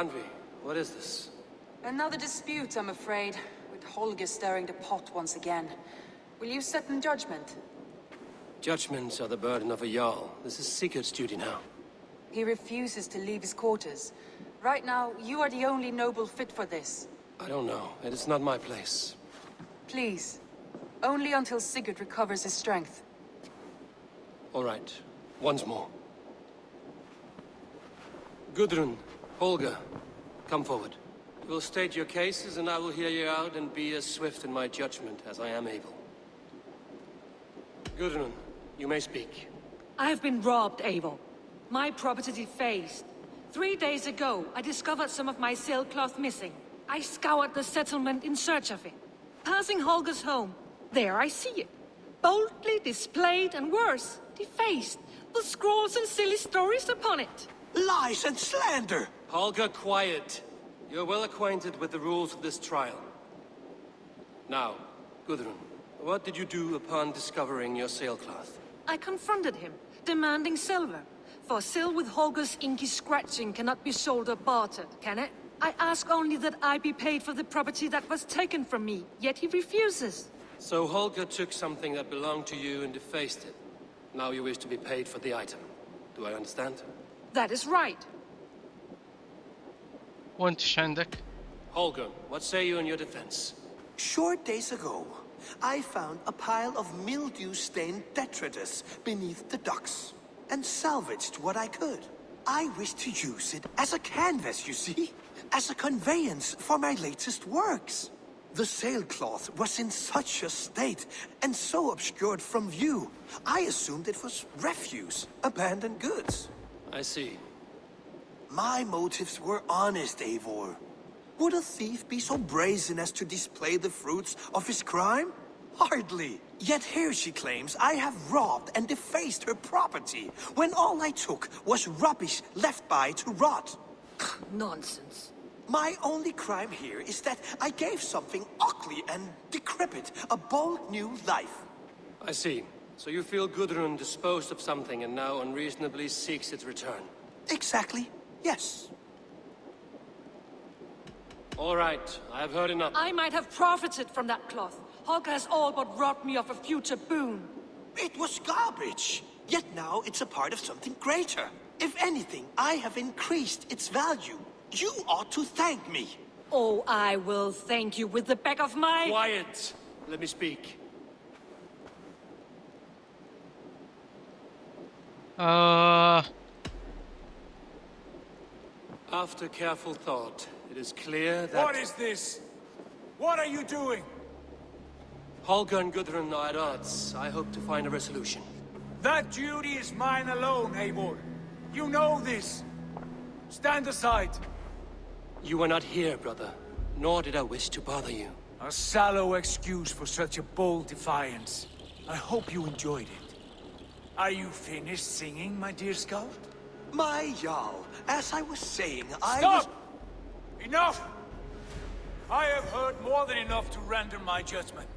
Randvi, what is this? Another dispute, I'm afraid, with Holger stirring the pot once again. Will you set in judgment? Judgments are the burden of a Jarl. This is Sigurd's duty now. He refuses to leave his quarters. Right now, you are the only noble fit for this. I don't know. It is not my place. Please. Only until Sigurd recovers his strength. All right. Once more. Gudrun, Holger, come forward. You will state your cases, and I will hear you out and be as swift in my judgment as I am able. Gudrun, you may speak. I have been robbed, Eivor. My property defaced. 3 days ago, I discovered some of my sailcloth missing. I scoured the settlement in search of it. Passing Holger's home, there I see it. Boldly displayed and worse, defaced, with scrawls and silly stories upon it. Lies and slander! Holger, quiet. You're well acquainted with the rules of this trial. Now, Gudrun, what did you do upon discovering your sailcloth? I confronted him, demanding silver. For sil with Holger's inky scratching cannot be sold or bartered, can it? I ask only that I be paid for the property that was taken from me, yet he refuses. So Holger took something that belonged to you and defaced it. Now you wish to be paid for the item. Do I understand? That is right. وانت ايش عندك؟ Holger, what say you in your defense? Short days ago, I found a pile of mildew-stained detritus beneath the docks, and salvaged what I could. I wish to use it as a canvas, you see? As a conveyance for my latest works. The sailcloth was in such a state, and so obscured from view, I assumed it was refuse, abandoned goods. I see. My motives were honest, Eivor. Would a thief be so brazen as to display the fruits of his crime? Hardly. Yet here she claims I have robbed and defaced her property, when all I took was rubbish left by to rot. Nonsense. My only crime here is that I gave something ugly and decrepit a bold new life. I see. So you feel Gudrun disposed of something and now unreasonably seeks its return? Exactly, yes. All right, I have heard enough. I might have profited from that cloth. Holger has all but robbed me of a future boon. It was garbage. Yet now it's a part of something greater. If anything, I have increased its value. You ought to thank me. Oh, I will thank you with the back of my... Quiet! Let me speak. After careful thought, it is clear that... What is this? What are you doing? Holger and Gudrun are at odds. I hope to find a resolution. That duty is mine alone, Eivor. You know this. Stand aside. You were not here, brother. Nor did I wish to bother you. A sallow excuse for such a bold defiance. I hope you enjoyed it. Are you finished singing, my dear scout? My Jarl, as I was saying, Stop! Enough! I have heard more than enough to render my judgment.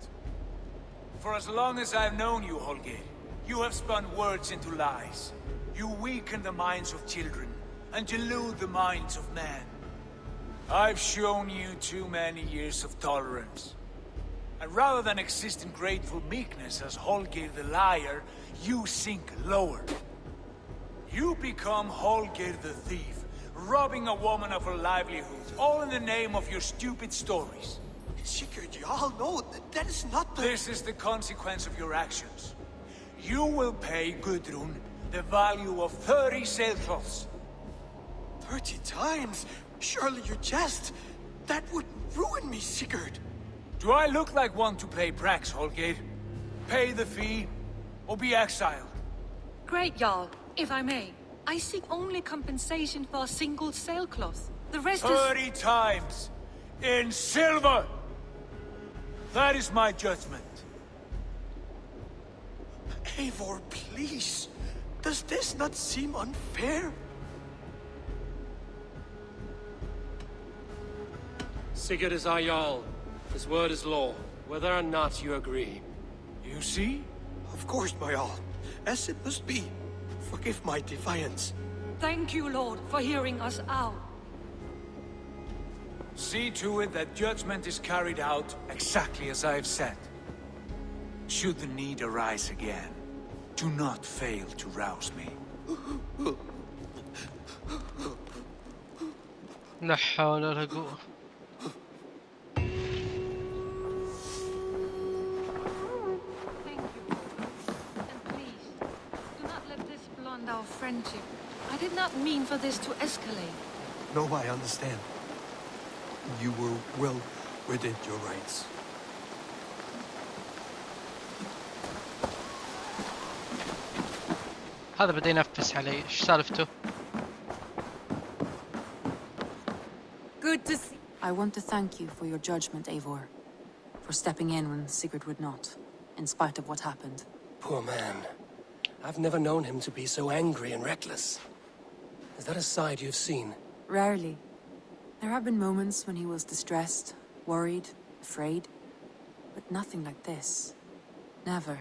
For as long as I've known you, Holger, you have spun words into lies. You weaken the minds of children, and delude the minds of men. I've shown you too many years of tolerance. And rather than exist in grateful meekness as Holger the liar, you sink lower. You become Holger the thief, robbing a woman of her livelihood, all in the name of your stupid stories. Sigurd, Jarl, no, that is not the... This is the consequence of your actions. You will pay Gudrun the value of 30 sailcloths. 30 times? Surely you jest. That would ruin me, Sigurd. Do I look like one to play pranks, Holger? Pay the fee, or be exiled. Great, Jarl. If I may, I seek only compensation for a single sailcloth. The rest is... 30 times! In silver! That is my judgment. Eivor, please. Does this not seem unfair? Sigurd is our Jarl. His word is law, whether or not you agree. You see? Of course, my Jarl. As it must be. Forgive my defiance. Thank you, Lord, for hearing us out. See to it that judgment is carried out exactly as I have said. Should the need arise again, do not fail to rouse me. لا حول ولا قوة. Thank you. And please, do not let this blunt our friendship. I did not mean for this to escalate. No, I understand. You were well within your rights. هذا بدأ ينفس علي، ايش سالفته؟ Good to see. I want to thank you for your judgment, Eivor. For stepping in when Sigurd would not, in spite of what happened. Poor man. I've never known him to be so angry and reckless. Is that a side you've seen? Rarely. There have been moments when he was distressed, worried, afraid. But nothing like this. Never,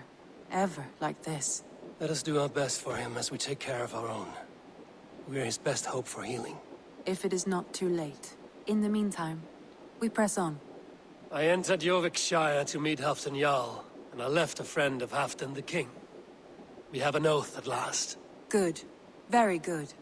ever like this. Let us do our best for him as we take care of our own. We're his best hope for healing. If it is not too late. In the meantime, we press on. I entered Jorvikshire to meet Halfdan Jarl, and I left a friend of Halfdan the King. We have an oath at last. Good. Very good.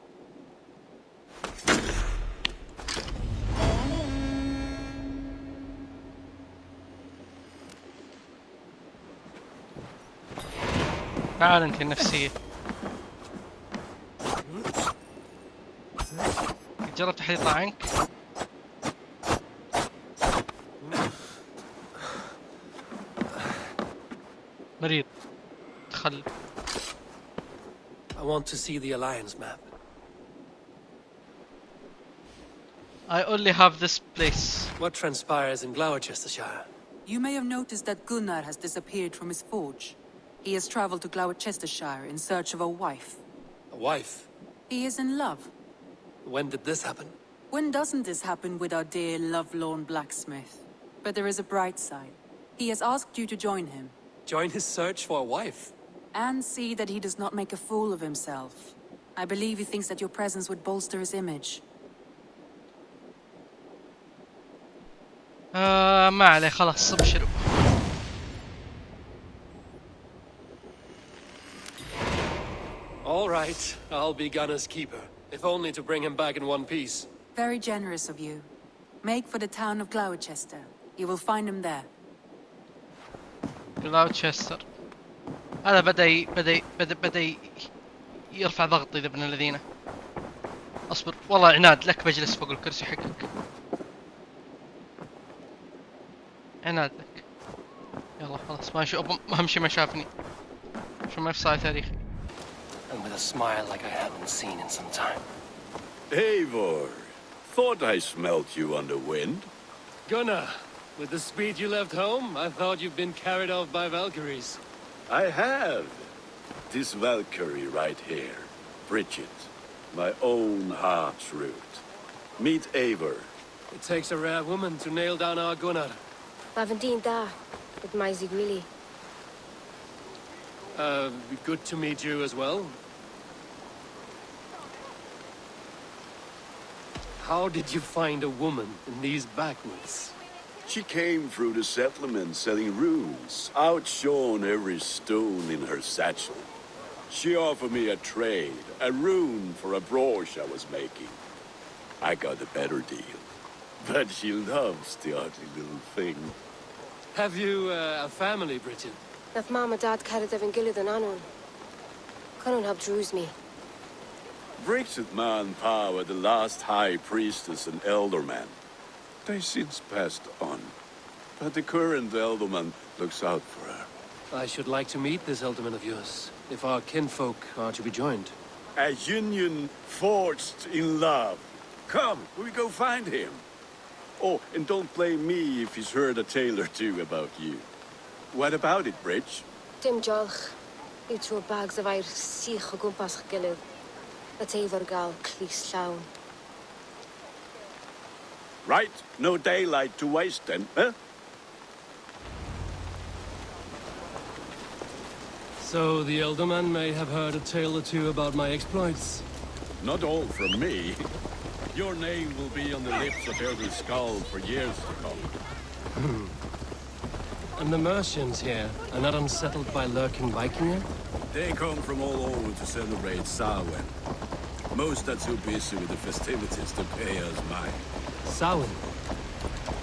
تعال انت النفسية. جربت أحد يطلع عنك؟ مريض. تخلف. I want to see the Alliance map. I only have this place. What transpires in Gloucestershire? You may have noticed that Gunnar has disappeared from his forge. He has traveled to Gloucestershire in search of a wife. A wife? He is in love. When did this happen? When doesn't this happen with our dear lovelorn blacksmith? But there is a bright side. He has asked you to join him. Join his search for a wife? And see that he does not make a fool of himself. I believe he thinks that your presence would bolster his image. ما عليه خلاص ابشروا. All right, I'll be Gunner's keeper, if only to bring him back in one piece. Very generous of you. Make for the town of Gloucester. You will find him there. جلاوتشستر. هذا بدأ يرفع ضغطي ذا ابن الذين. اصبر والله عناد لك بجلس فوق الكرسي حقك. عناد لك. يلا خلاص ما شو اهم شي ما شافني. شو ما يفصل تاريخي. And with a smile like I haven't seen in some time. Eivor, thought I smelt you on the wind. Gunnar, with the speed you left home, I thought you'd been carried off by Valkyries. I have. This Valkyrie right here, Bridget, my own heart's root. Meet Eivor. It takes a rare woman to nail down our Gunnar. Bavendeen da, with my Zigwili. Good to meet you as well. How did you find a woman in these backwoods? She came through the settlement selling runes, outshone every stone in her satchel. She offered me a trade, a rune for a brooch I was making. I got a better deal. But she loves the ugly little thing. Have you a family, Bridget? Naf mama dad carried of Gilid and Anon. Canon have drews me. Bridget Man Power, the last high priestess and elderman. They since passed on. But the current elderman looks out for her. I should like to meet this elderman of yours, if our kinfolk are to be joined. A union forged in love. Come, we go find him. Oh, and don't blame me if he's heard a tale or two about you. What about it, Bridge? Dim Jolch. You threw bags of air sich o gwmpas Gilid. A Eivor gal clis llawn. Right, no daylight to waste then, huh? So the elderman may have heard a tale or two about my exploits. Not all from me. Your name will be on the lips of every skull for years to come. And the Mercians here are not unsettled by lurking Vikinger? They come from all over to celebrate Samhain. Most are too busy with the festivities to pay us mind. Samhain?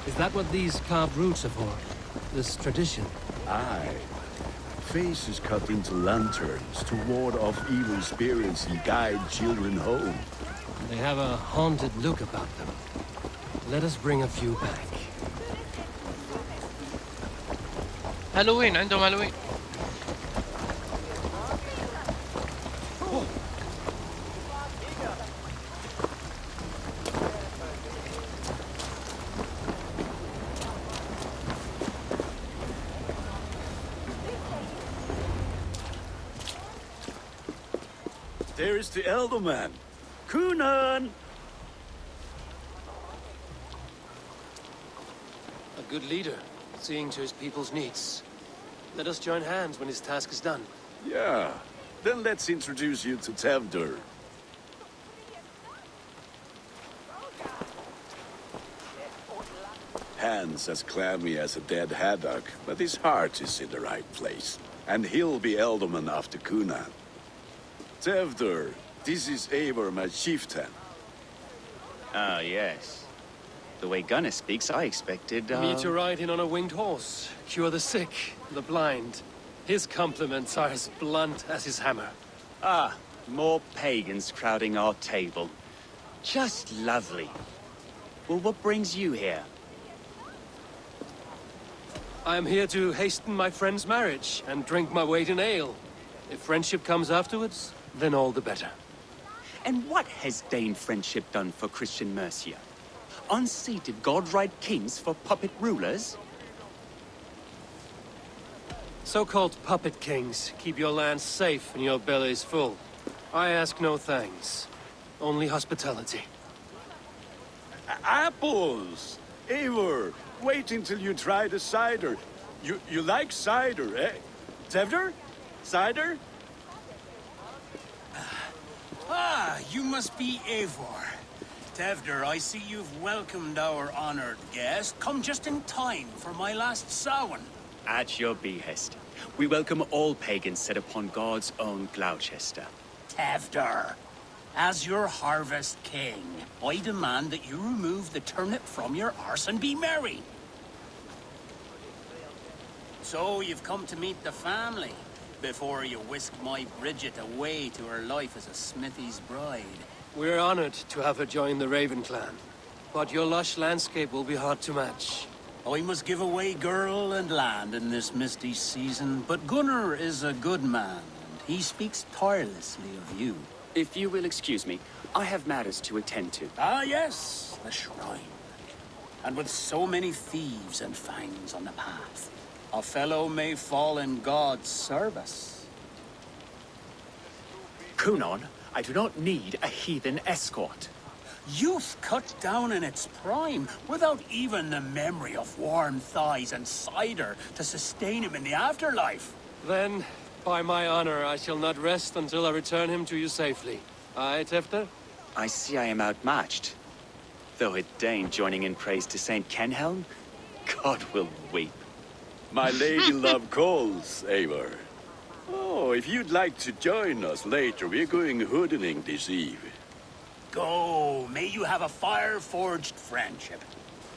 Is that what these carved roots are for? This tradition? Aye. Faces cut into lanterns to ward off evil spirits and guide children home. They have a haunted look about them. Let us bring a few back. هالوين عندهم هالوين. There is the elder man. Kunan! A good leader, seeing to his people's needs. Let us join hands when his task is done. Yeah. Then let's introduce you to Tevder. Hands as clammy as a dead haddock, but his heart is in the right place. And he'll be Elderman after Kunan. Tevder, this is Eivor, my chieftain. Ah, yes. The way Gunnar speaks, I expected, Me to ride in on a winged horse, cure the sick, the blind. His compliments are as blunt as his hammer. Ah, more pagans crowding our table. Just lovely. Well, what brings you here? I am here to hasten my friend's marriage and drink my weight in ale. If friendship comes afterwards, then all the better. And what has Dane friendship done for Christian Mercia? Unseated god-right kings for puppet rulers? So-called puppet kings keep your lands safe and your bellies full. I ask no thanks, only hospitality. Apples! Eivor, wait until you try the cider. You like cider, eh? Tevder? Cider? Ah, you must be Eivor. Tevder, I see you've welcomed our honored guest. Come just in time for my last Samhain. At your behest. We welcome all pagans set upon God's own Gloucester. Tevder, as your harvest king, I demand that you remove the turnip from your arse and be merry. So you've come to meet the family before you whisk my Bridget away to her life as a smithy's bride. We're honored to have her join the Raven clan, but your lush landscape will be hard to match. I must give away girl and land in this misty season, but Gunnar is a good man, and he speaks tirelessly of you. If you will excuse me, I have matters to attend to. Ah, yes, the shrine. And with so many thieves and fangs on the path, a fellow may fall in God's service. Kunan, I do not need a heathen escort. Youth cut down in its prime, without even the memory of warm thighs and cider to sustain him in the afterlife. Then, by my honor, I shall not rest until I return him to you safely. Aye, Tefter? I see I am outmatched. Though a Dane joining in praise to Saint Kenhelm, God will weep. My lady love calls, Eivor. Oh, if you'd like to join us later, we're going hoodening this eve. Go, may you have a fire-forged friendship.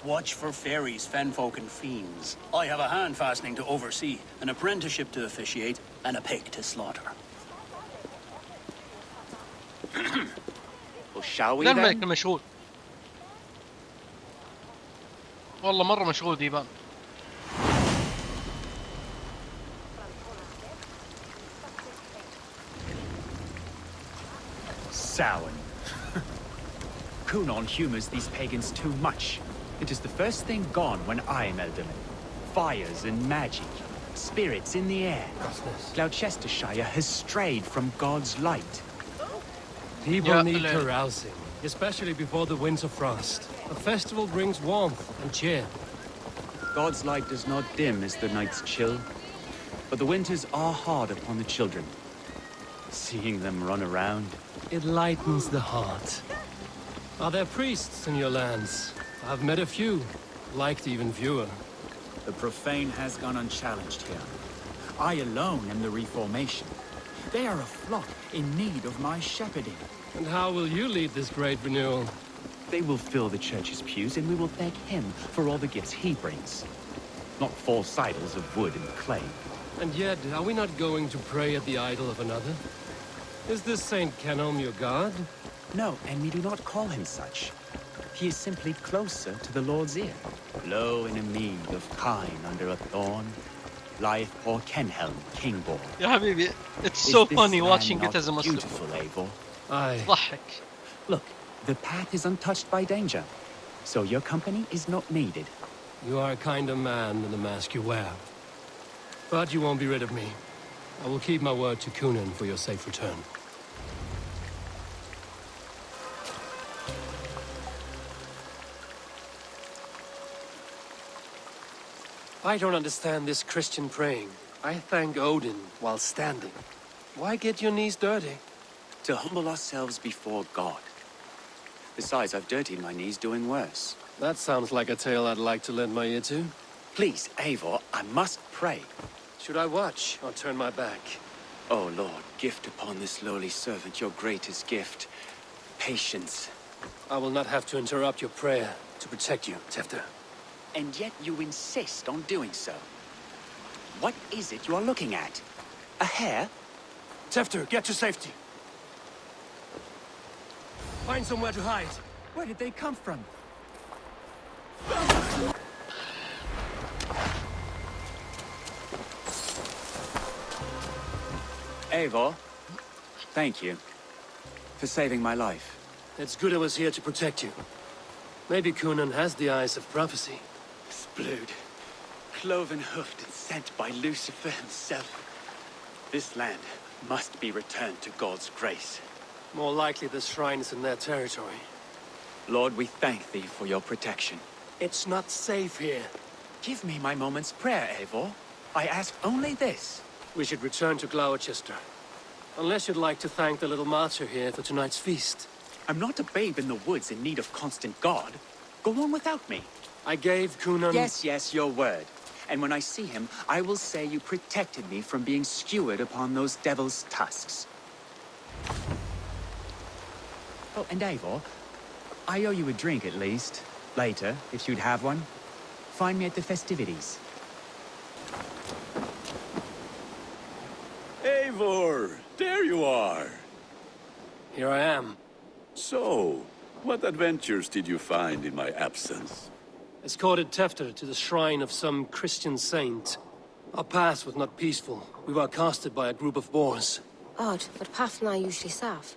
Watch for fairies, fenfolk, and fiends. I have a hand fastening to oversee, an apprenticeship to officiate, and a pig to slaughter. Well, shall we لا then? الملك مشغول. والله مرة مشغول ديبان. Samhain. Kunan humors these pagans too much. It is the first thing gone when I am Elderman. Fires and magic, spirits in the air. Gloucestershire has strayed from God's light. People need carousing, especially before the winter frost. A festival brings warmth and cheer. God's light does not dim as the nights chill, but the winters are hard upon the children. Seeing them run around, It lightens the heart. Are there priests in your lands? I've met a few, liked even fewer. The profane has gone unchallenged here. I alone am the Reformation. They are a flock in need of my shepherding. And how will you lead this great renewal? They will fill the church's pews, and we will thank him for all the gifts he brings. Not false idols of wood and clay. And yet, are we not going to pray at the idol of another? Is this Saint Canom your god? No, and we do not call him such. He is simply closer to the Lord's ear. Low in a mead of kine under a thorn, lieth poor Kenhelm, Kingborn. يا حبيبي, it's so funny watching it as a Muslim. Beautiful, Eivor. Aye. ضحك. Look, the path is untouched by danger, so your company is not needed. You are a kinder man than the mask you wear. But you won't be rid of me. I will keep my word to Kunin for your safe return. I don't understand this Christian praying. I thank Odin while standing. Why get your knees dirty? To humble ourselves before God. Besides, I've dirtied my knees doing worse. That sounds like a tale I'd like to lend my ear to. Please, Eivor, I must pray. Should I watch or turn my back? Oh, Lord, gift upon this lowly servant your greatest gift. Patience. I will not have to interrupt your prayer to protect you, Tefter. And yet you insist on doing so. What is it you are looking at? A hare? Tefter, get to safety. Find somewhere to hide. Where did they come from? Eivor, thank you for saving my life. It's good I was here to protect you. Maybe Kunin has the eyes of prophecy. Splood, cloven-hoofed and sent by Lucifer himself. This land must be returned to God's grace. More likely the shrine is in their territory. Lord, we thank thee for your protection. It's not safe here. Give me my moment's prayer, Eivor. I ask only this. We should return to Gloucester. Unless you'd like to thank the little martyr here for tonight's feast. I'm not a babe in the woods in need of constant guard. Go on without me. I gave Kunin... Yes, your word. And when I see him, I will say you protected me from being skewered upon those devil's tusks. Oh, and Eivor, I owe you a drink at least. Later, if you'd have one. Find me at the festivities. Eivor, there you are. Here I am. So, what adventures did you find in my absence? Escorted Tefter to the shrine of some Christian saint. Our path was not peaceful. We were accosted by a group of boars. Odd, but path na usually safe.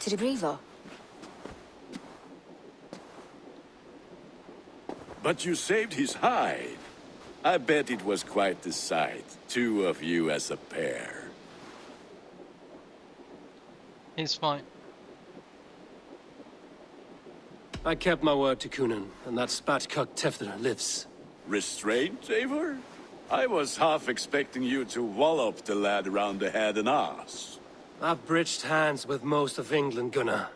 To the Brevo. But you saved his hide. I bet it was quite the sight. Two of you as a pair. He's fine. I kept my word to Kunin, and that spatcock Tefter lives. Restraint, Eivor? I was half expecting you to wallop the lad around the head and ass. I've bridged hands with most of England, Gunnar.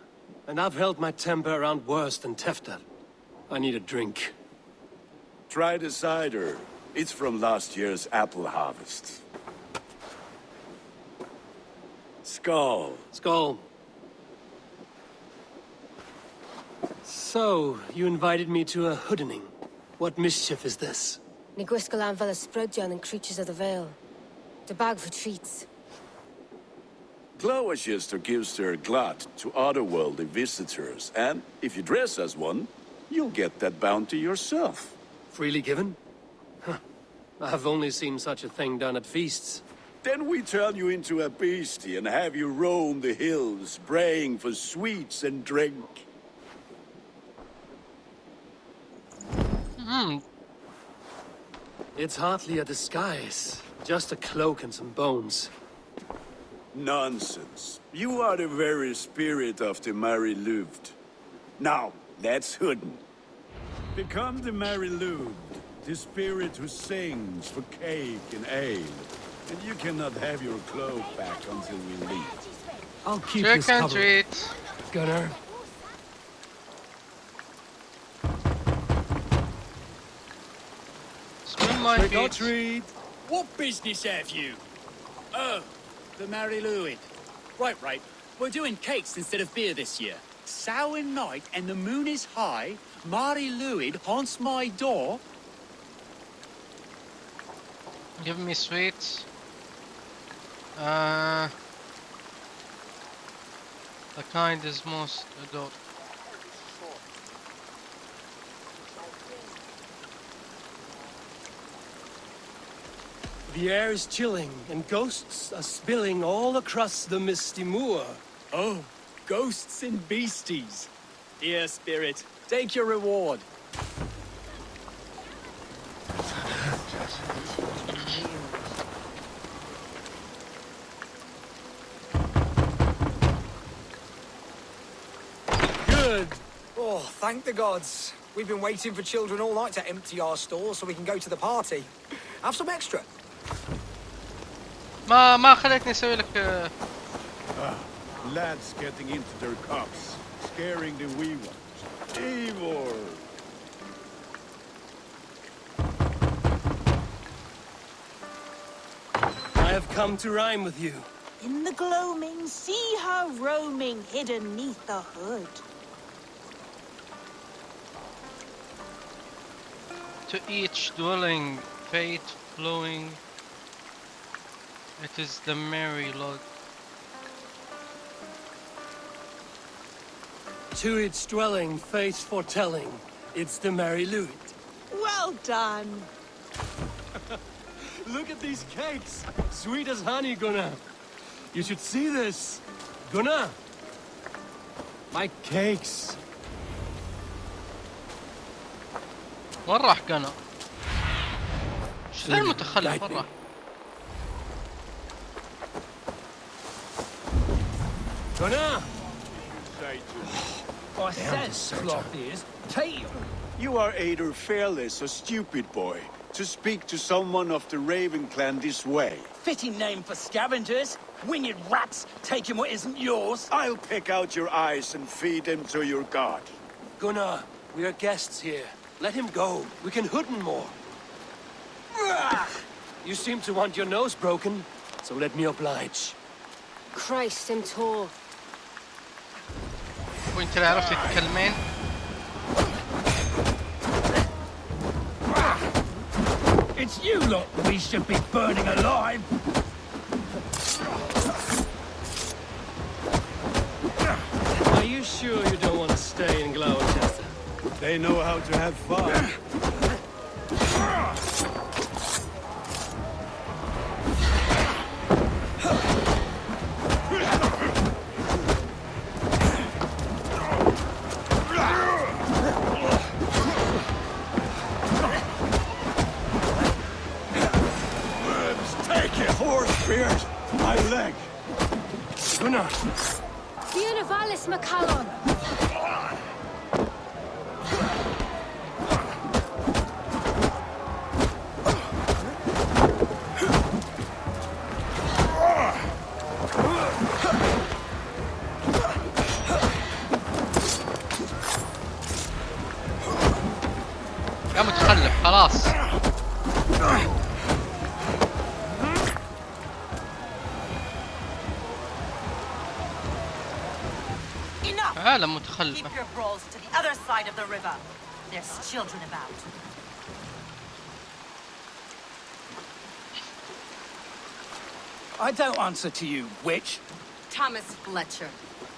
And I've held my temper around worse than Tefter. I need a drink. Try the cider. It's from last year's apple harvest. Skull. Skull. So, you invited me to a hoodening. What mischief is this? Nigwiscal Anvela Sprudjan and Creatures of the Vale. The bag for treats. Gloucester gives their glut to otherworldly visitors, and if you dress as one, you'll get that bounty yourself. Freely given? Huh. I've only seen such a thing done at feasts. Then we turn you into a beastie and have you roam the hills, braying for sweets and drink. It's hardly a disguise. Just a cloak and some bones. Nonsense. You are the very spirit of the Mary Louved. Now, let's hooden. Become the Mary Louved, the spirit who sings for cake and ale. And you cannot have your cloak back until we leave. I'll keep Trick this and covered. treat. Gunnar. my Trick or feet. treat. What business have you? Oh, the Mary Louid. Right. We're doing cakes instead of beer this year. Sour night and the moon is high. Mary Louid haunts my door. Give me sweets. The kind is most adored. The air is chilling, and ghosts are spilling all across the misty moor. Oh, ghosts and beasties. Here, spirit, take your reward. Good. Oh, thank the gods. We've been waiting for children all night to empty our stores so we can go to the party. Have some extra. ما خليتني اسوي لك Lads getting into their cups, scaring the wee ones. Evil! I have come to rhyme with you. In the gloaming, see her roaming hidden neath the hood. to each dwelling, fate flowing. It is the merry Lord. To its dwelling, fate's foretelling. It's the Merry Louis. Well done. Look at these cakes! Sweet as honey, Gunnar. You should see this. Gunnar! My cakes. وين راح قنا؟ شو المتخلف وين راح؟ Gunnar! I says, cloth is, take You are either fearless or stupid, boy, to speak to someone of the Raven clan this way. Fitting name for scavengers. Winged rats taking what isn't yours. I'll pick out your eyes and feed them to your god. Gunnar, we are guests here. Let him go. We can hood him more. You seem to want your nose broken, so let me oblige. Christ and tall. وانت اللي عرفت تتكلمين؟ It's you lot we should be burning alive. Are you sure you don't want to stay in Gloucester? They know how to have fun. Take it, horse beard! My leg! Gunnar! Fiona Valis McCallum. يا متخلف خلاص. عالم متخلفة. Keep your brawls to the other side of the river. There's children about. I don't answer to you, witch. Thomas Fletcher,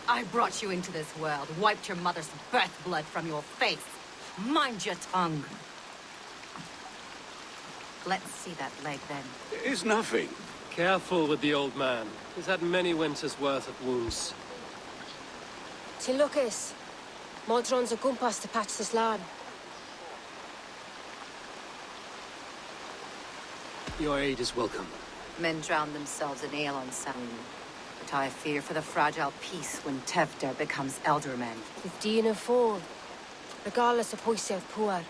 I brought you into this world, wiped your mother's birth blood from your face. Mind your tongue. Let's see that leg then. It's nothing. Careful with the old man. He's had many winters' worth of wounds. Tilukis. Modron's a gumpas to patch this land. Your aid is welcome. Men drown themselves in ale on Sound. But I fear for the fragile peace when Tevder becomes elderman. With Dean fall. Regardless of Poisev poor.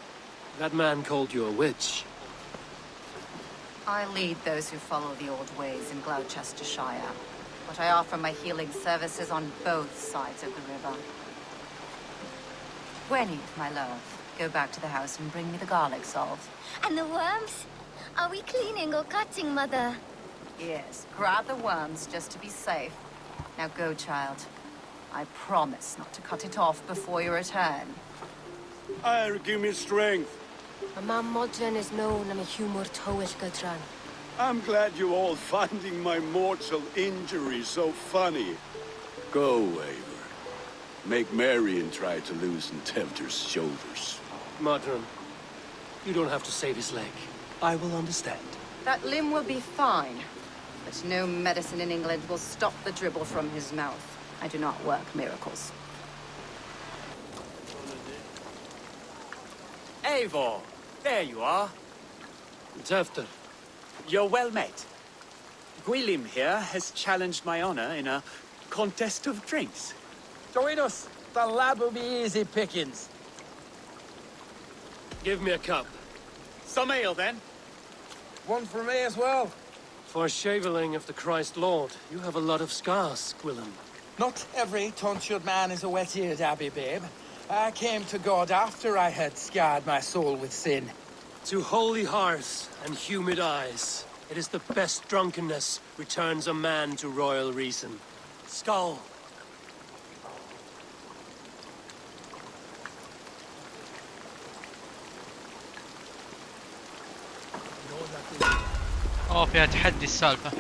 That man called you a witch. I lead those who follow the old ways in Gloucestershire. But I offer my healing services on both sides of the river. Gwenny, my love, go back to the house and bring me the garlic salt. And the worms? Are we cleaning or cutting, Mother? Yes, grab the worms just to be safe. Now go, child. I promise not to cut it off before you return. Give me strength. Mam modren is known am a humor towish gadran. I'm glad you all finding my mortal injury so funny. Go, Eivor. Make Marion try to loosen Tevder's shoulders. Modron, you don't have to save his leg. I will understand. That limb will be fine, but no medicine in England will stop the dribble from his mouth. I do not work miracles. Eivor, there you are. Tefter. You're well met. Gwilym here has challenged my honor in a contest of drinks. Join us. The lad will be easy pickings. Give me a cup. Some ale, then. One for me as well. For shaveling of the Christ Lord, you have a lot of scars, Gwilym. Not every tonsured man is a wet-eared Abbey, babe. I came to God after I had scarred my soul with sin. To holy hearts and humid eyes, it is the best drunkenness returns a man to royal reason. Skull. اوه فيها تحدي السالفة.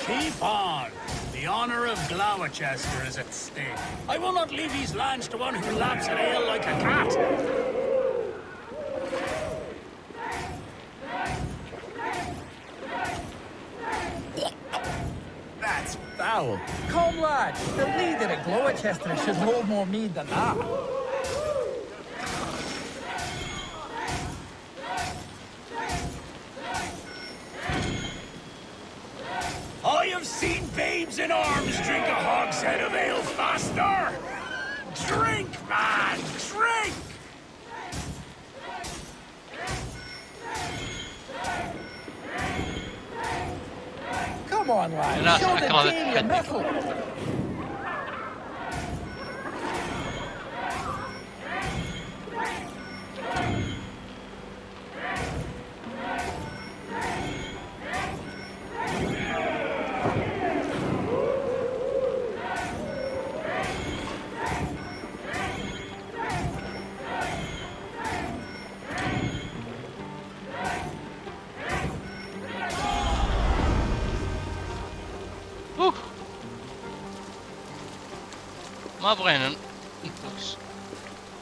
Keep on! The honor of Gloucester is at stake. I will not leave these lands to one who laps at ale like a cat. That's foul. Come, lad. The leader at Gloucester should hold more mead than that. I have seen babes in arms drink a hogshead of ale faster! Drink, man! Drink! Come on, lad. الناس Show the أكره team your التحدي. mettle. ما بغينا نفوز.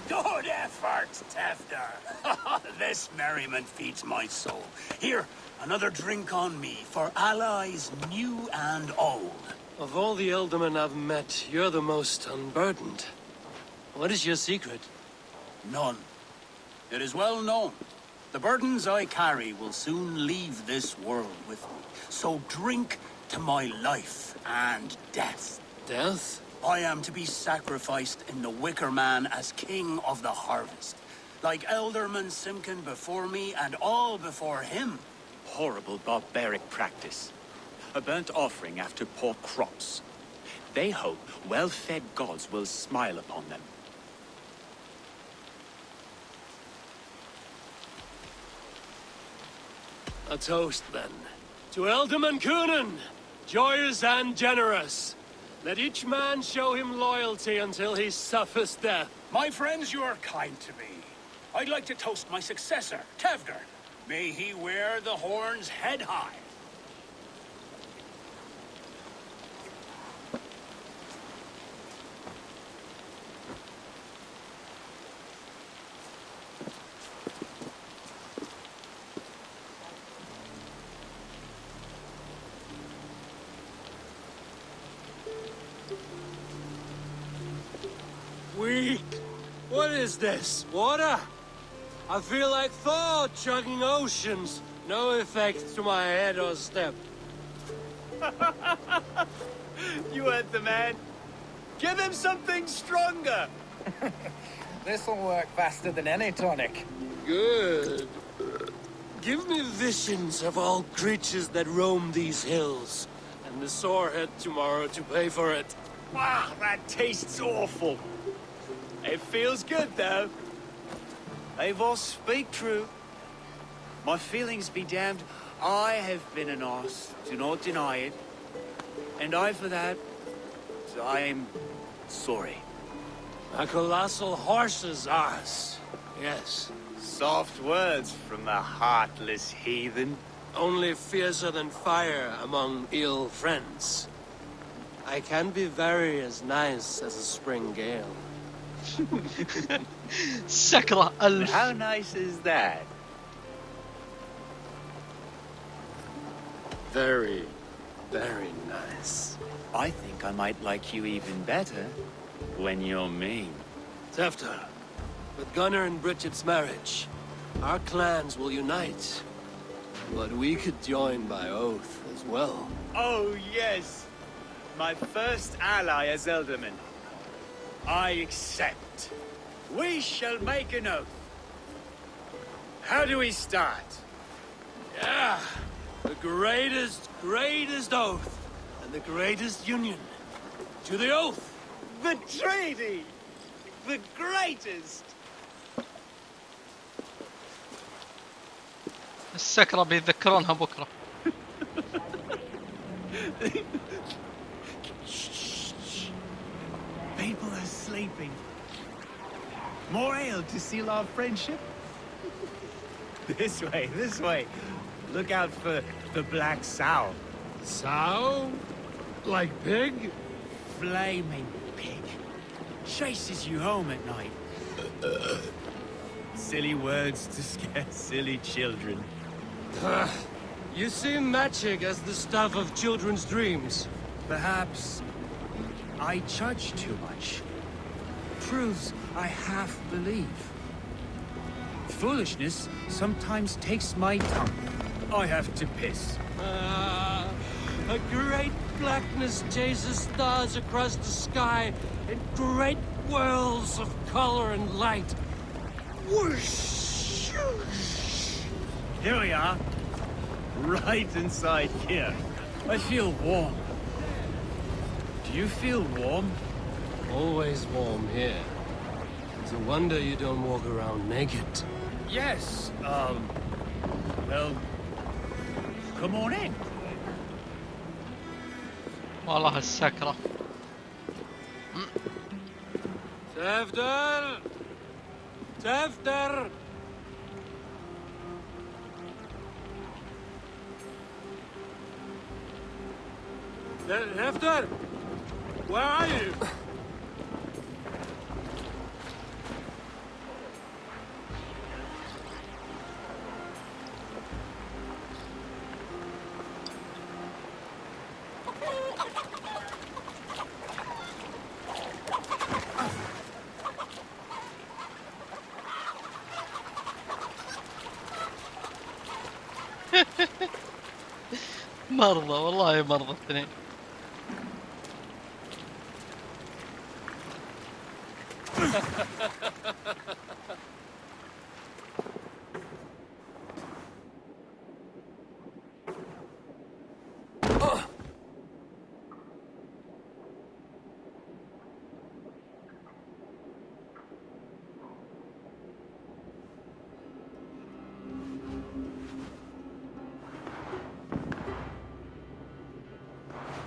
Good effort, Tefder. This merriment feeds my soul. Here, another drink on me for allies new and old. Of all the Eldermen I've met, you're the most unburdened. What is your secret? None. It is well known. The burdens I carry will soon leave this world with me. So drink to my life and death. Death? I am to be sacrificed in the Wicker Man as king of the harvest. Like Elderman Simkin before me and all before him. Horrible barbaric practice. A burnt offering after poor crops. They hope well-fed gods will smile upon them. A toast, then. To Elderman Coonan, joyous and generous. Let each man show him loyalty until he suffers death. My friends, you are kind to me. I'd like to toast my successor, Tevder. May he wear the horns head high. Weak. What is this? Water? I feel like Thor chugging oceans. No effect to my head or step. You heard the man. Give him something stronger. This'll work faster than any tonic. Good. Give me visions of all creatures that roam these hills, and the sorehead tomorrow to pay for it. Wow, that tastes awful. It feels good, though. Eivor, speak true. My feelings be damned. I have been an arse, do not deny it. And I, for that, I am sorry. A colossal horse's arse. Yes. Soft words from the heartless heathen. Only fiercer than fire among ill friends. I can be very as nice as a spring gale. سكرة ألف. How nice is that? Very, very nice. I think I might like you even better when you're mean. Tefter, with Gunnar and Bridget's marriage, our clans will unite. But we could join by oath as well. Oh, yes. My first ally as Elderman. I accept. We shall make an oath. How do we start? Yeah, the greatest oath, and the greatest union. To the oath! The treaty! The greatest! السكرة بيتذكرونها بكرة. People are sleeping. More ale to seal our friendship? This way. Look out for the black sow. Sow? Like pig? Flaming pig. Chases you home at night. Silly words to scare silly children. You seem magic as the stuff of children's dreams. Perhaps I judge too much. Truths I half believe. Foolishness sometimes takes my tongue. I have to piss. A great blackness chases stars across the sky in great whirls of color and light. Whoosh! Here we are. Right inside here. I feel warm. Do you feel warm? Always warm here. It's a wonder you don't walk around naked. Yes, well, come on in. والله السكرة. Tefter! Tefter! Tefter! Where are you? مرضى والله مرضى الاثنين.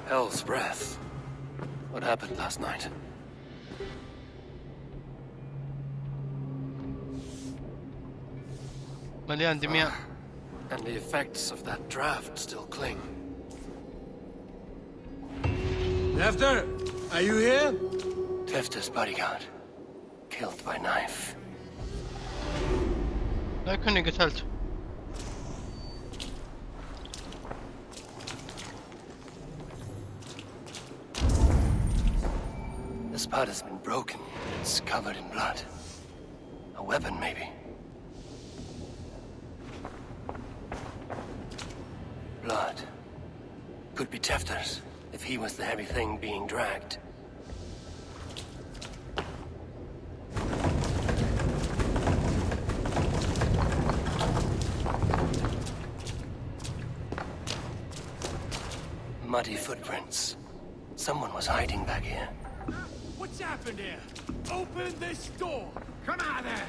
Hell's breath. What happened last night? مليان دمياء. And the effects of that draft still cling. Tefter, are you here? Tefter's bodyguard. Killed by knife. لا كني قتلته. The spot has been broken. It's covered in blood. A weapon, maybe. Blood. Could be Tefter's, if he was the heavy thing being dragged. Muddy footprints. Someone was hiding back here. Watch happened here? Open this door! Come out there!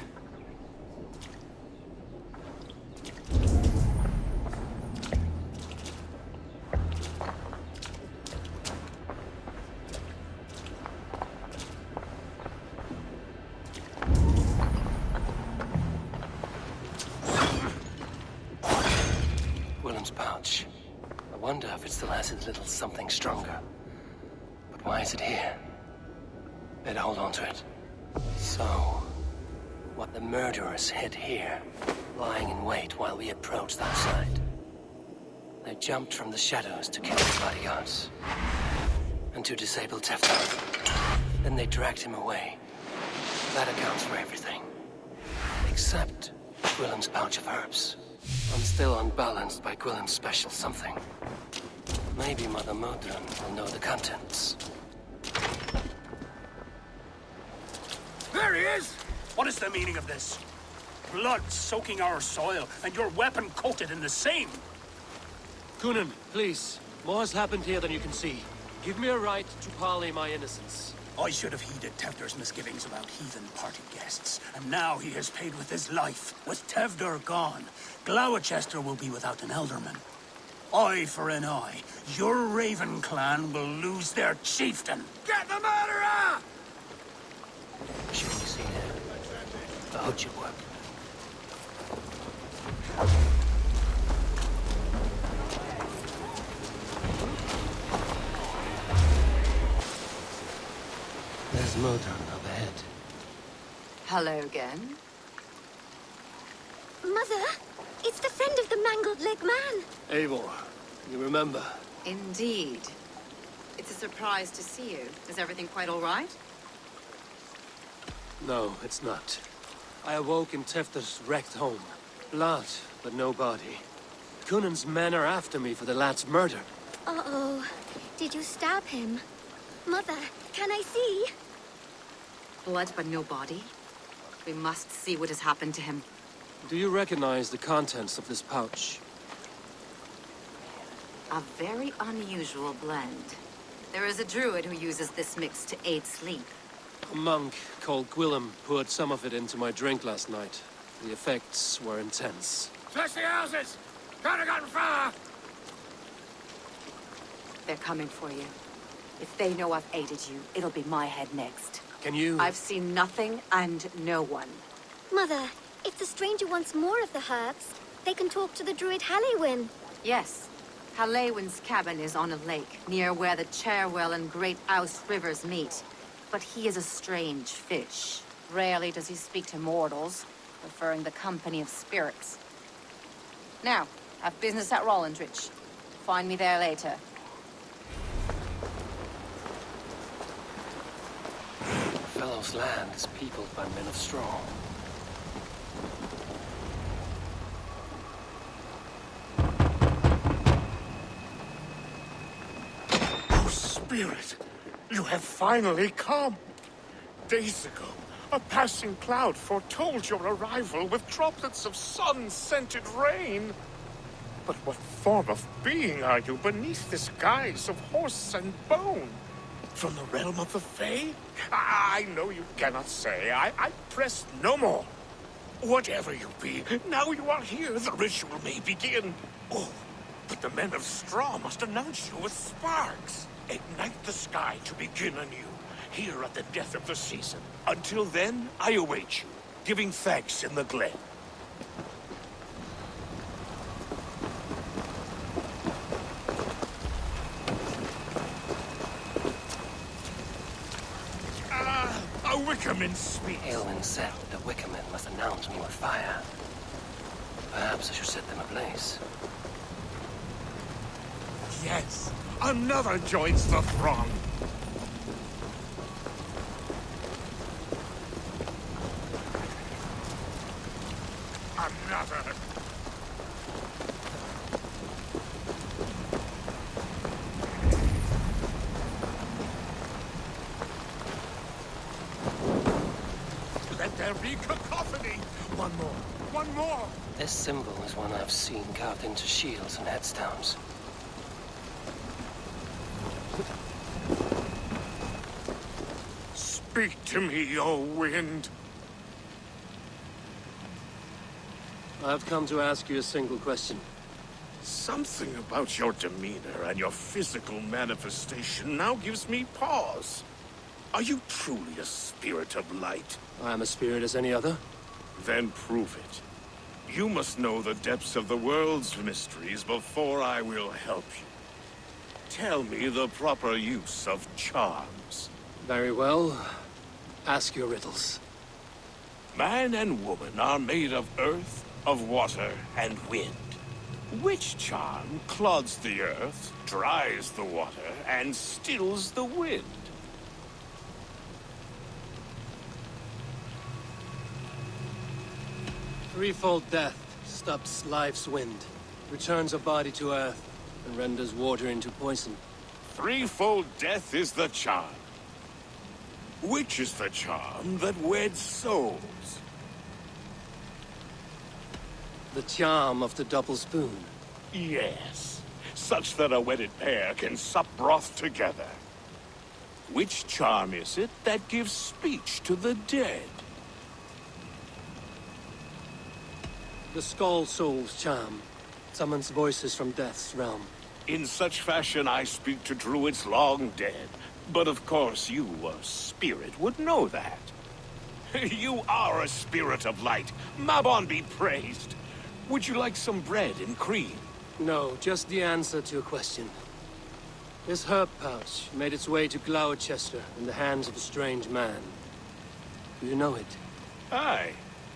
Willem's pouch. I wonder if it still has its little something stronger. But why is it here? Better hold on to it. So, what the murderers hid here, lying in wait while we approached that side. They jumped from the shadows to kill the bodyguards. And to disable Tefter. Then they dragged him away. That accounts for everything. Except Willem's pouch of herbs. I'm still unbalanced by Willem's special something. Maybe Mother Modron will know the contents. There he is! What is the meaning of this? Blood soaking our soil, and your weapon coated in the same! Kunin, please. More has happened here than you can see. Give me a right to parley my innocence. I should have heeded Tevder's misgivings about heathen party guests, and now he has paid with his life. With Tevder gone, Gloucester will be without an elderman. Eye for an eye. Your Raven clan will lose their chieftain. Get the murderer! Should we see there? I hope you work. There's Modron up ahead. Hello again. Mother, it's the friend of the mangled leg man. Eivor, you remember? Indeed. It's a surprise to see you. Is everything quite all right? No, it's not. I awoke in Tefter's wrecked home. Blood, but no body. Kunin's men are after me for the lad's murder. Uh-oh. Did you stab him? Mother, can I see? Blood but no body? We must see what has happened to him. Do you recognize the contents of this pouch? A very unusual blend. There is a druid who uses this mix to aid sleep. A monk called Gwillem poured some of it into my drink last night. The effects were intense. Search the houses! Could have gotten far! They're coming for you. If they know I've aided you, it'll be my head next. Can you... I've seen nothing and no one. Mother, if the stranger wants more of the herbs, they can talk to the druid Halewin. Yes. Halewin's cabin is on a lake, near where the Cherwell and Great Ouse rivers meet. But he is a strange fish. Rarely does he speak to mortals, preferring the company of spirits. Now, have business at Rollindrich. Find me there later. Fellow's land is peopled by men of straw. Oh, Spirit, you have finally come. Days ago, a passing cloud foretold your arrival with droplets of sun-scented rain. But what form of being are you beneath this guise of horse and bone? From the realm of the Fae? I know you cannot say. I press no more. Whatever you be, now you are here, the ritual may begin. Oh, but the men of straw must announce you with sparks. Ignite the sky to begin anew, here at the death of the season. Until then, I await you, giving thanks in the glen. A Wickerman speaks. Aylwin said that the Wickermen must announce me with fire. Perhaps I should set them ablaze. Yes, another joins the throng. Another. Let there be cacophony. One more. One more. This symbol is one I've seen carved into shields and headstones. Speak to me, O wind. I've come to ask you a single question. Something about your demeanor and your physical manifestation now gives me pause. Are you truly a spirit of light? I am a spirit as any other. Then prove it. You must know the depths of the world's mysteries before I will help you. Tell me the proper use of charms. Very well. Ask your riddles. Man and woman are made of earth, of water, and wind. Which charm clods the earth, dries the water, and stills the wind? Threefold death stops life's wind, returns a body to earth, and renders water into poison. Threefold death is the charm. Which is the charm that weds souls? The charm of the double spoon. Yes, such that a wedded pair can sup broth together. Which charm is it that gives speech to the dead? The Skull Soul's charm summons voices from death's realm. In such fashion I speak to druids long dead. But of course you, a spirit, would know that. You are a spirit of light. Mabon be praised. Would you like some bread and cream? No, just the answer to a question. This herb pouch made its way to Gloucester in the hands of a strange man. Do you know it? Aye.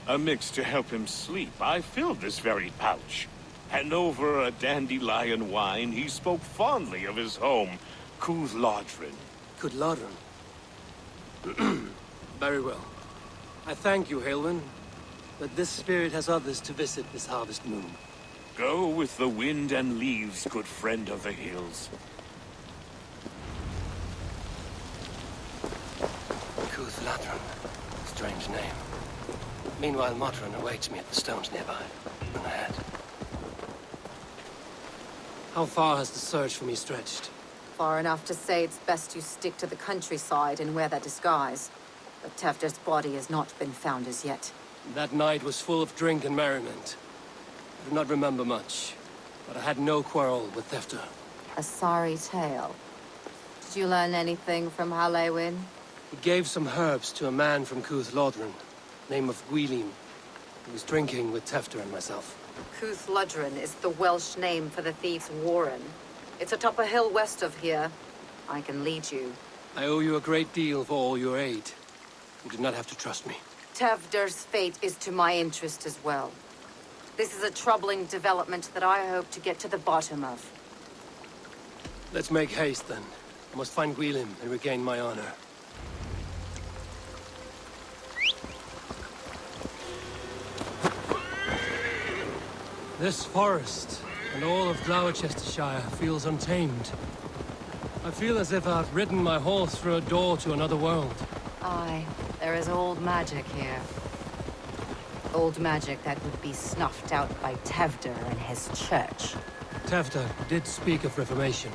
A mix to help him sleep. I filled this very pouch. And over a dandelion wine, he spoke fondly of his home, Cooth-Lodrin. Cooth-Lodrin? Very well. I thank you, Halwyn. But this spirit has others to visit this harvest moon. Go with the wind and leaves, good friend of the hills. Cooth-Lodrin. Strange name. Meanwhile, Modron awaits me at the stones nearby. Run ahead. How far has the search for me stretched? Far enough to say it's best you stick to the countryside and wear that disguise. But Tefder's body has not been found as yet. That night was full of drink and merriment. I do not remember much, but I had no quarrel with Tefder. A sorry tale. Did you learn anything from Halewin? He gave some herbs to a man from Cooth-Lodrin, name of Gwylim. He was drinking with Tefder and myself. Cooth-Lodrin is the Welsh name for the thieves' warren. It's atop a hill west of here. I can lead you. I owe you a great deal for all your aid. You do not have to trust me. Tefder's fate is to my interest as well. This is a troubling development that I hope to get to the bottom of. Let's make haste, then. I must find Gwylim and regain my honor. This forest and all of Gloucestershire feels untamed. I feel as if I've ridden my horse through a door to another world. Aye, there is old magic here. Old magic that would be snuffed out by Tefder and his church. Tefder did speak of reformation.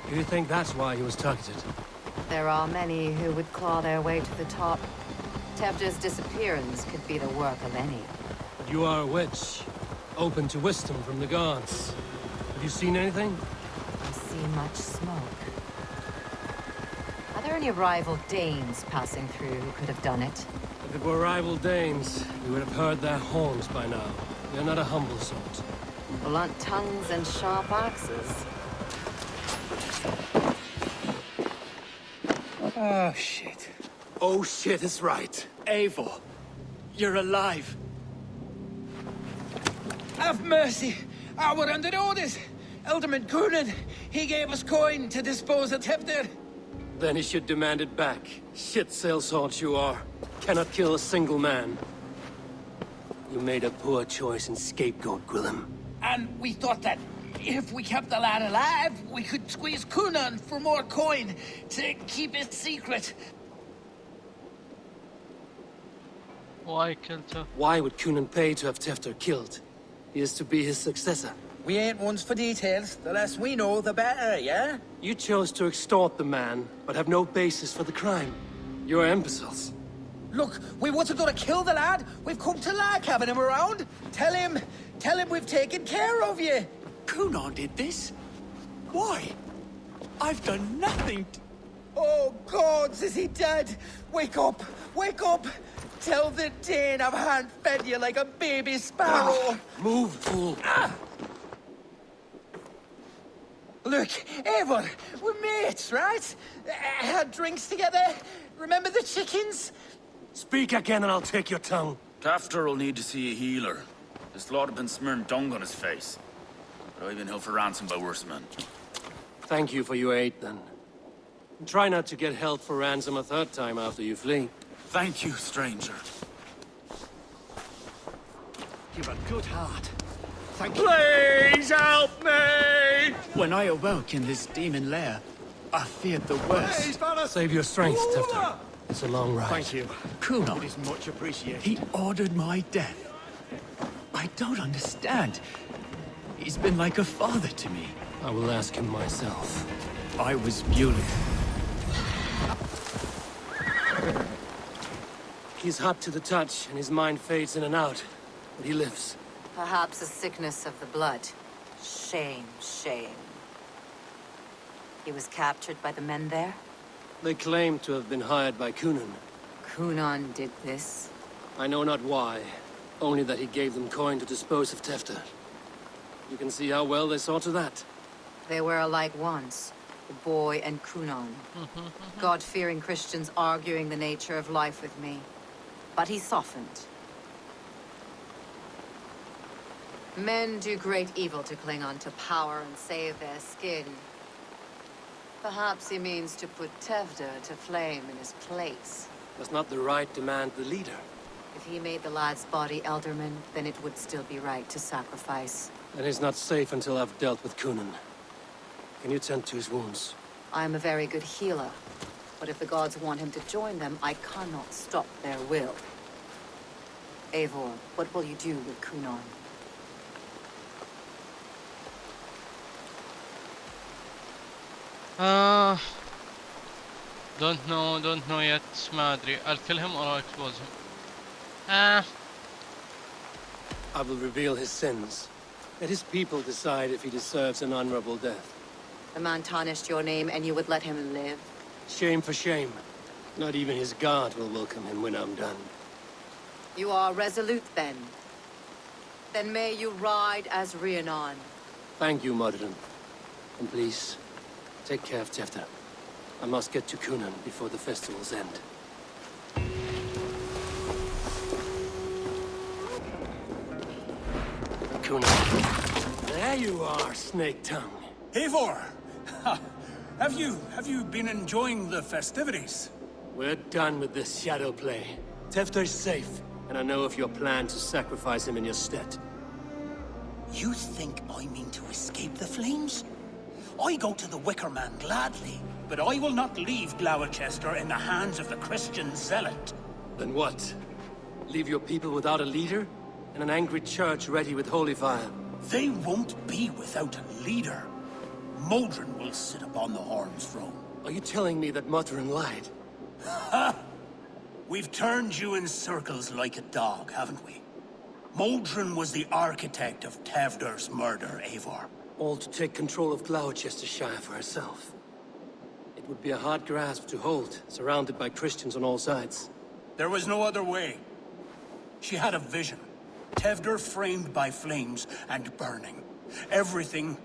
Do you think that's why he was targeted? There are many who would claw their way to the top. Tefder's disappearance could be the work of any. But you are a witch, open to wisdom from the gods. Have you seen anything? I see much smoke. Are there any rival Danes passing through who could have done it? If it were rival Danes, we would have heard their horns by now. They're not a humble sort. Blunt tongues and sharp axes. Oh, shit. Oh, shit is right. Eivor, you're alive. Have mercy. We're under orders. Alderman Coonan, he gave us coin to dispose of Tefder. Then he should demand it back. Shit sellsword you are. Cannot kill a single man. You made a poor choice in scapegoat, Gwillem. And we thought that if we kept the lad alive, we could squeeze Coonan for more coin to keep it secret. Why killed her? Why would Coonan pay to have Tefder killed? He is to be his successor. We ain't ones for details. The less we know, the better, yeah? You chose to extort the man, but have no basis for the crime. You're imbeciles. Look, we wasn't gonna kill the lad. We've come to like having him around. Tell him we've taken care of you. Cunon did this? Why? I've done nothing Oh, gods, is he dead? Wake up! Wake up! Tell the Dane I've hand-fed you like a baby sparrow. Move, fool. Look, Eivor, we're mates, right? Had drinks together. Remember the chickens? Speak again and I'll take your tongue. Tafter will need to see a healer. His lord had been smearing dung on his face. But I've been held for ransom by worse men. Thank you for your aid, then. And try not to get held for ransom a third time after you flee. Thank you, stranger. You've a good heart. Thank you. Please help me! When I awoke in this demon lair, I feared the worst. Save your strength, Tefter. It's a long ride. Thank you. Cunon, It is much appreciated. he ordered my death. I don't understand. He's been like a father to me. I will ask him myself. I was Bewley. He's hot to the touch, and his mind fades in and out. But he lives. Perhaps a sickness of the blood. Shame, shame. He was captured by the men there? They claim to have been hired by Cunon. Cunon did this? I know not why, only that he gave them coin to dispose of Tefter. You can see how well they saw to that. They were alike once, the boy and Cunon. God-fearing Christians arguing the nature of life with me. But he softened. Men do great evil to cling on to power and save their skin. Perhaps he means to put Tefter to flame in his place. Does not the right demand the leader? If he made the lad's body Elderman, then it would still be right to sacrifice. Then he's not safe until I've dealt with Cunon. Can you tend to his wounds? I am a very good healer, but if the gods want him to join them, I cannot stop their will. Eivor, what will you do with Cunon? Don't know yet. ما أدري. I'll kill him or I'll expose him. I will reveal his sins. Let his people decide if he deserves an honorable death. The man tarnished your name and you would let him live? Shame for shame. Not even his guard will welcome him when I'm done. You are resolute then. Then may you ride as Rhiannon. Thank you, Modern. And please, take care of Tefter. I must get to Cunon before the festival's end. Cunon. There you are, Snake Tongue. Eivor! Have you been enjoying the festivities? We're done with this shadow play. Tefter's safe, and I know of your plan to sacrifice him in your stead. You think I mean to escape the flames? I go to the Wicker Man gladly, but I will not leave Gloucester in the hands of the Christian zealot. Then what? Leave your people without a leader? And an angry church ready with holy fire? They won't be without a leader. Modron will sit upon the Horn's throne. Are you telling me that Modron lied? Ha! We've turned you in circles like a dog, haven't we? Modron was the architect of Tefter's murder, Eivor. All to take control of Gloucestershire for herself. It would be a hard grasp to hold, surrounded by Christians on all sides. There was no other way. She had a vision. Tefter framed by flames and burning. Everything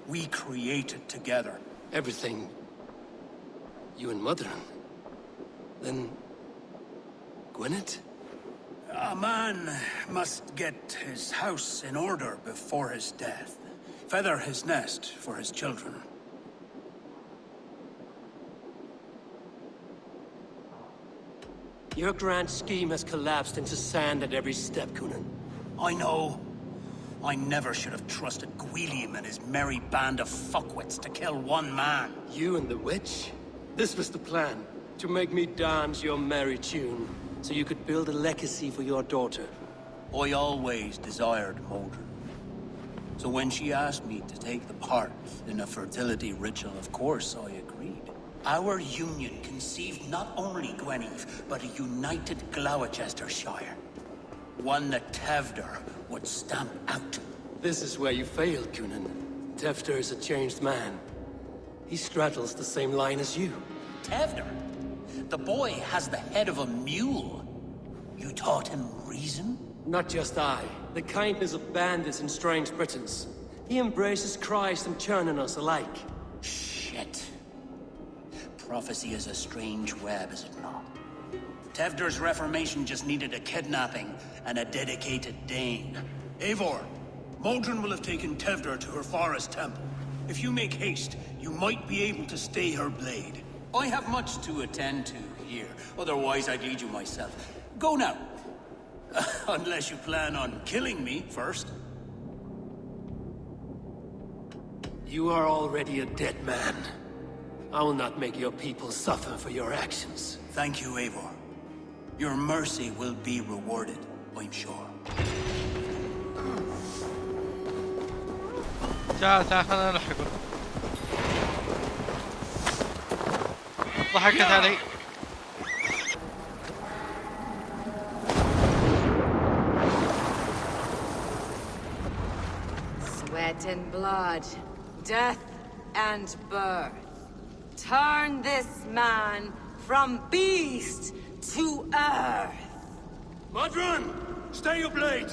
we created together. Everything? You and Modron? Then... Gwyneth? A man must get his house in order before his death. Feather his nest for his children. Your grand scheme has collapsed into sand at every step, Cunon. I know. I never should have trusted Gwilliam and his merry band of fuckwits to kill one man. You and the witch? This was the plan. To make me dance your merry tune, so you could build a legacy for your daughter. I always desired Modron. So when she asked me to take the part in a fertility ritual, of course I agreed. Our union conceived not only Gweneve, but a united Gloucestershire. One that Tewdwr would stamp out. This is where you failed, Cúnan. Tewdwr is a changed man. He straddles the same line as you. Tewdwr? The boy has the head of a mule. You taught him reason? Not just I. The kindness of bandits and strange Britons. He embraces Christ and Churn and us alike. Shit. Prophecy is a strange web, is it not? Tewdwr's reformation just needed a kidnapping and a dedicated Dane. Eivor, Modron will have taken Tewdwr to her forest temple. If you make haste, you might be able to stay her blade. I have much to attend to here, otherwise I'd lead you myself. Go now. Unless you plan on killing me first. You are already a dead man. I will not make your people suffer for your actions. Thank you, Eivor. Your mercy will be rewarded, I'm sure. تعال خلنا نلحقه. ضحكت علي. Sweat and blood, death and birth. Turn this man from beast to earth. Modron! Stay your blade!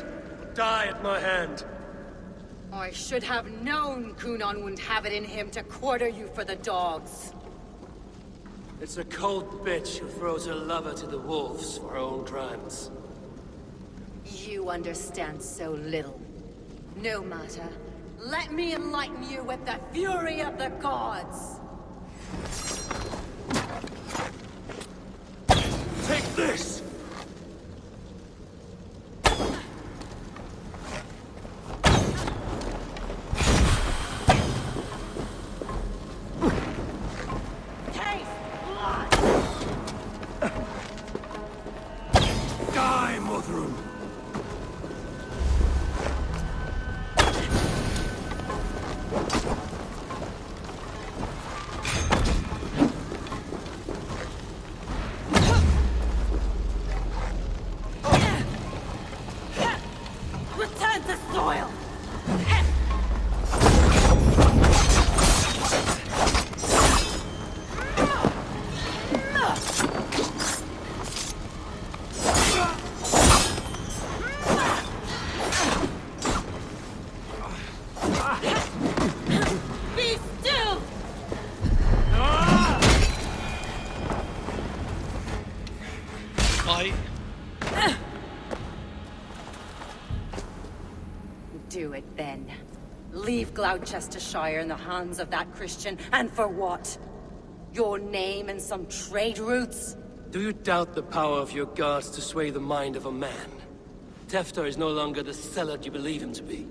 Die at my hand. I should have known Cúnan wouldn't have it in him to quarter you for the dogs. It's a cold bitch who throws her lover to the wolves for her own crimes. You understand so little. No matter. Let me enlighten you with the fury of the gods. Take this! Die, Modron! Return to soil! Be still! Bye. Do it then. Leave Gloucestershire in the hands of that Christian, and for what? Your name and some trade routes? Do you doubt the power of your gods to sway the mind of a man? Tewdwr is no longer the zealot you believe him to be.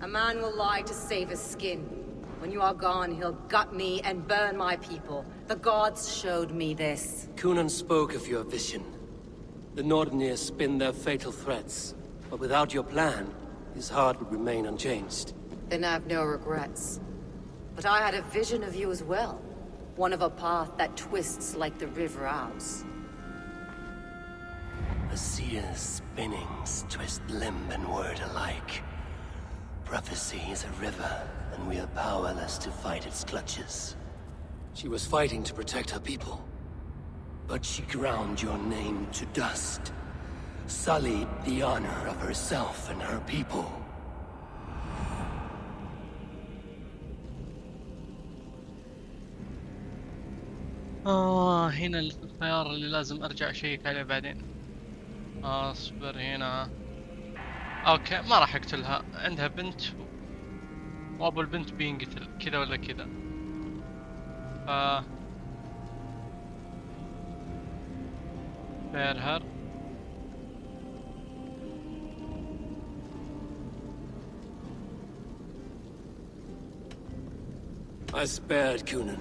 A man will lie to save his skin. When you are gone, he'll gut me and burn my people. The gods showed me this. Cúnan spoke of your vision. The Nordenir spin their fatal threats, but without your plan, his heart would remain unchanged. Then I have no regrets. But I had a vision of you as well. One of a path that twists like the river Ouse. A seer's spinnings twist limb and word alike. Prophecy is a river, and we are powerless to fight its clutches. She was fighting to protect her people. But she ground your name to dust. Sullied the honor of herself and her people. هنا الخيار اللي لازم ارجع اشيك عليه بعدين. اصبر هنا. اوكي ما راح اقتلها، عندها بنت وابو البنت بينقتل كذا ولا كذا. بيرهر I spared Cúnan.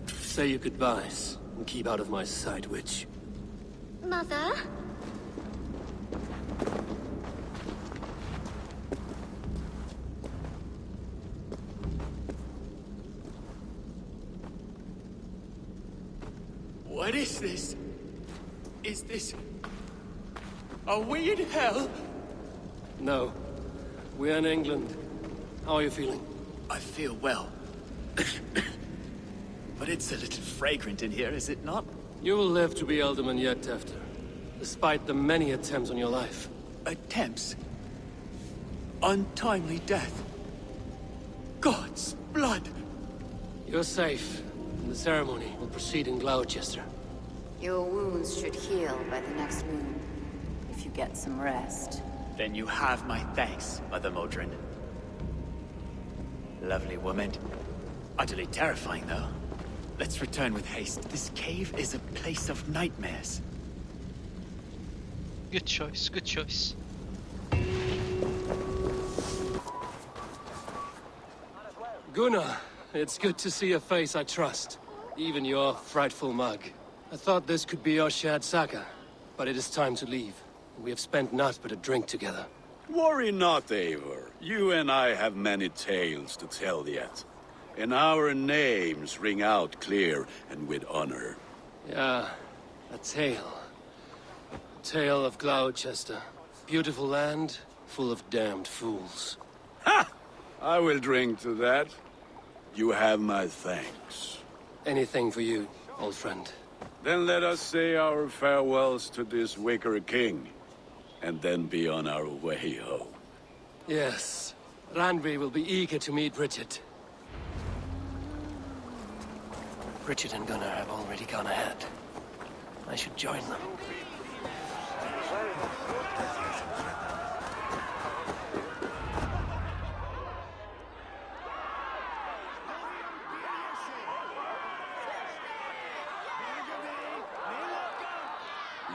Say your goodbyes and keep out of my sight, witch. Mother? What is this? Is this... Are we in hell? No. We're in England. How are you feeling? I feel well. But it's a little fragrant in here, is it not? You will live to be Alderman yet, Tefter. Despite the many attempts on your life. Attempts? Untimely death? God's blood! You're safe, and the ceremony will proceed in Gloucester. Your wounds should heal by the next moon, if you get some rest. Then you have my thanks, Mother Modron. Lovely woman. Utterly terrifying, though. Let's return with haste. This cave is a place of nightmares. Good choice, good choice. Gunnar, it's good to see a face I trust. Even your frightful mug. I thought this could be your shared saga, but it is time to leave. We have spent naught but a drink together. Worry not, Eivor. You and I have many tales to tell yet. And our names ring out clear and with honor. Yeah, a tale. A tale of Gloucester. Beautiful land, full of damned fools. Ha! I will drink to that. You have my thanks. Anything for you, old friend. Then let us say our farewells to this wicker king, and then be on our way home. Yes, Randvi will be eager to meet Richard. Richard and Gunnar have already gone ahead. I should join them.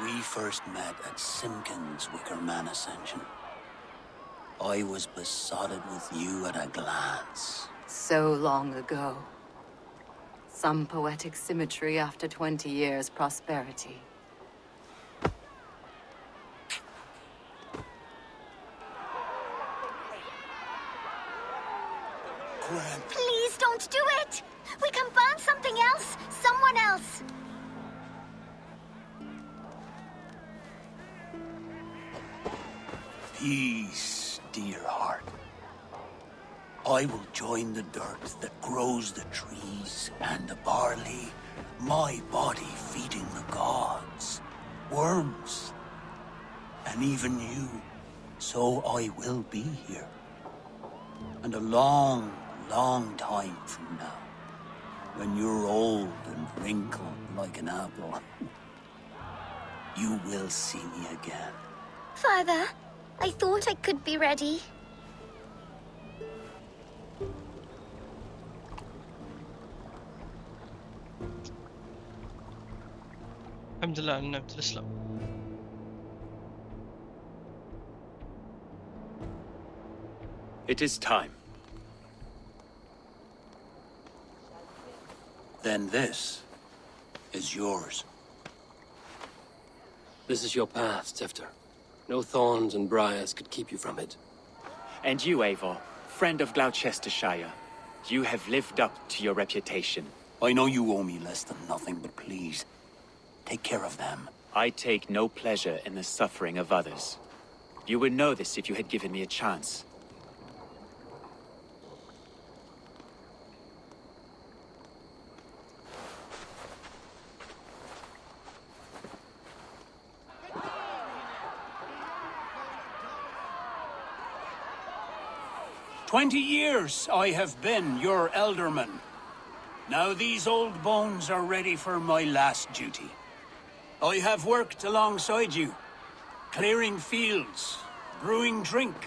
We first met at Simpkins' Wickerman Ascension. I was besotted with you at a glance. So long ago. Some poetic symmetry after 20 years' prosperity. Please don't do it! We can burn something else! Someone else! Peace, dear heart. I will join the dirt that grows the trees and the barley, my body feeding the gods, worms, and even you. So I will be here. And a long, long time from now, when you're old and wrinkled like an apple, you will see me again. Father, I thought I could be ready. الحمد لله على نعمة الإسلام. It is time. Then this is yours. This is your path, Tefter. No thorns and briars could keep you from it. And you, Eivor, friend of Gloucestershire, you have lived up to your reputation. I know you owe me less than nothing, but please, take care of them. I take no pleasure in the suffering of others. You would know this if you had given me a chance. "20 years I have been your elderman. Now these old bones are ready for my last duty. I have worked alongside you, clearing fields, brewing drink,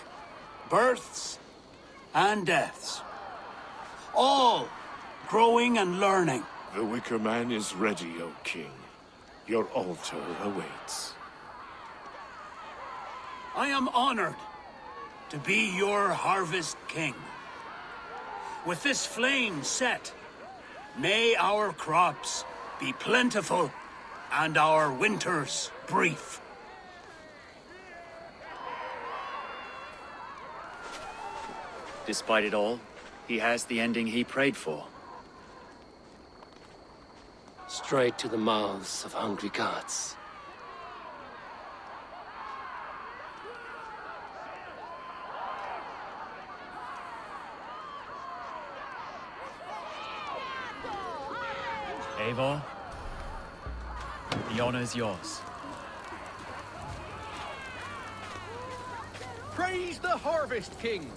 births and deaths. All growing and learning. The Wicker Man is ready, O King. Your altar awaits. I am honored to be your harvest king. With this flame set, may our crops be plentiful and our winters brief. Despite it all, he has the ending he prayed for. straight to the mouths of hungry gods. Eivor, the honor's yours. Praise the Harvest King!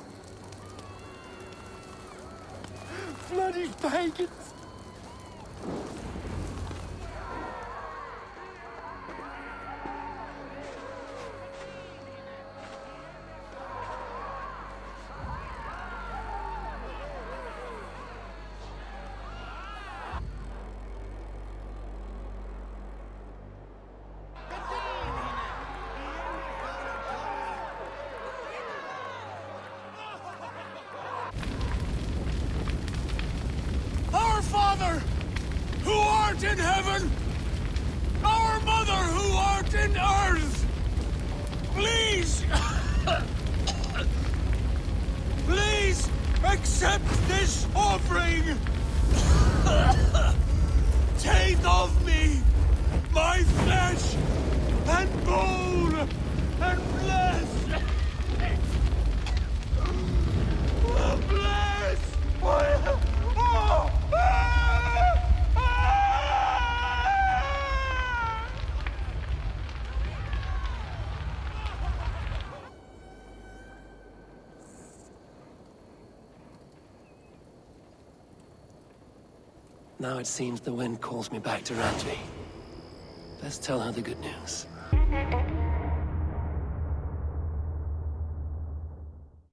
Bloody pagans! Our Father, who art in heaven, our Mother, who art in earth, please, please accept this offering. Take of me my flesh and bone and bless. Bless my... Now it seems the wind calls me back to Randvi. Let's tell her the good news.